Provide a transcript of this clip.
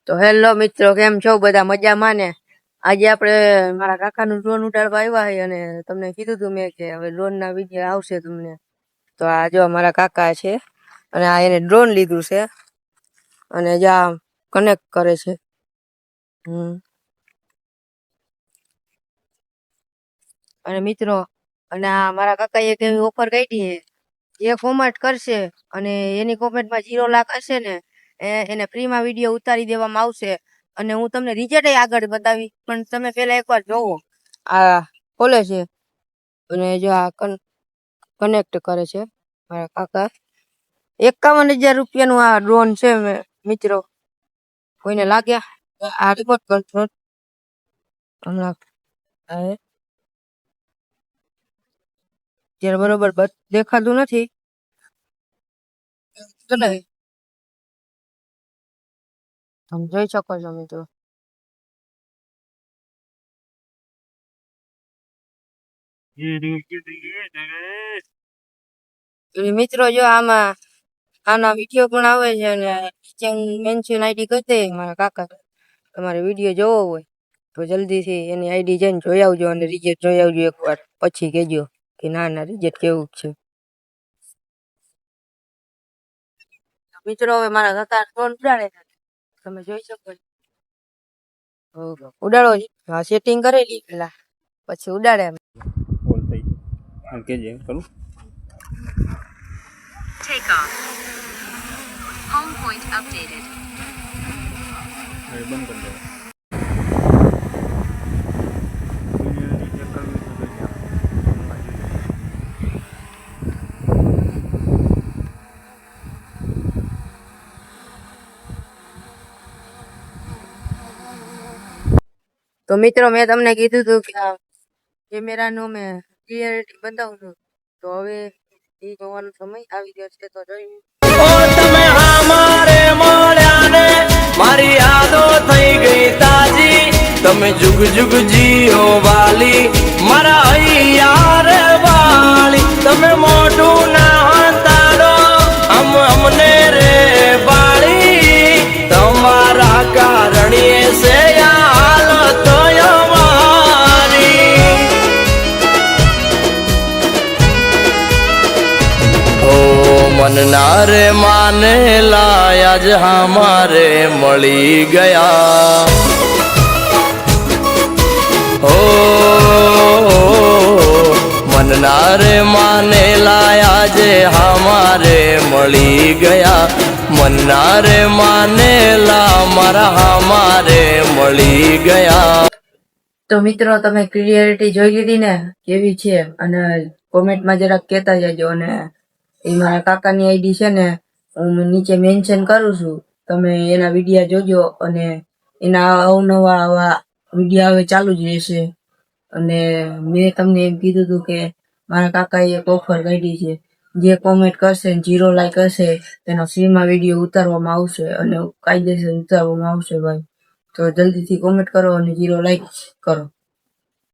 તો હેલો મિત્રો, કેમ છો બધા? મજામાં ને? આજે આપણે મારા કાકાનું ડ્રોન ઉડાડવા આવ્યા છે અને તમને કીધું હતું મેં કે હવે ડ્રોન ના વિડીયો આવશે તમને. તો આ જો મારા કાકા છે અને આ એને ડ્રોન લીધું છે અને જ્યાં કનેક્ટ કરે છે. અને મિત્રો, અને આ મારા કાકાએ એક એવી ઓફર કાઢી છે, જે કોમેન્ટ કરશે અને એની કોમેન્ટમાં 0 લાખ હશે ને એને ફ્રીમાં વિડીયો ઉતારી દેવામાં આવશે. અને હું તમને રિઝલ્ટ આગળ બતાવી, પણ તમે પેલા એકવાર જોવો. આ ખોલે છે અને જો આ કનેક્ટ કરે છે મારા કાકા. 51,000 રૂપિયાનું આ ડ્રોન છે મિત્રો. કોઈને લાગ્યા આ રિપોર્ટ કરશો હમણાં જ્યારે બરોબર દેખાતું નથી. તમે જોઈ શકો છો મિત્રો. મિત્રો જો આમાં આના વિડીયો પણ આવે છે અને મેન્શન આઈડી કરી દે મારા કાકા. તમારે વિડીયો જોવો હોય તો જલ્દીથી એની આઈડી જઈને જોઈ આવજો અને રિઝલ્ટ જોઈ આવજો એકવાર, પછી કહેજો કે ના રિઝલ્ટ કેવું છે. મિત્રો હવે મારા કાકા ફોન ઉડાડે છે, તમે જોઈ શકો છો. ઉડાડો હા, સેટિંગ કરેલી પેલા, પછી ઉડાડે. Take off. Home point updated. બંધ કરી દો. તો મિત્રો, મેં તમને કીધું હતું કે આ કેમેરાનું મેં ક્લિયરિટી બતાવું છું, તો હવે એ જોવાનો સમય આવી ગયો છે. તો જોઈ તમે અમારે મળ્યા ને મારી યાદો થઈ ગઈ તાજી. તમે જુગ જુગ જીઓ વાલી મારા હૈયાર વાળી. તમે મોઢું ના હંતાડો અમને રે વાળી. તમારા કારણીએ છે હાલત અમારી. મનના રે માને લાયા જ હમારે મળી ગયા. હો મનના રે માને લાયા જે હમારે મળી ગયા. મનના રે માને લા મારા હમારે મળી ગયા. તો મિત્રો, તમે ક્લિયરિટી જોઈ લીધી ને કેવી છે? અને કોમેન્ટમાં જરાક કહેતા જજો. અને એ મારા કાકાની આઈડી છે ને, હું નીચે મેન્શન કરું છું, તમે એના વિડીયો જોજો. અને એના અવનવા આવા વિડીયો હવે ચાલુ જ રહેશે. અને મેં તમને એમ કીધું હતું કે મારા કાકાએ એક ઓફર કાઢી છે, જે કોમેન્ટ કરશે 0 લાઈક હશે તેનો ફ્રીમાં વિડીયો ઉતારવામાં આવશે અને કાયદેસર ઉતારવામાં આવશે ભાઈ. તો જલ્દીથી કોમેન્ટ કરો અને 0 લાઈક કરો.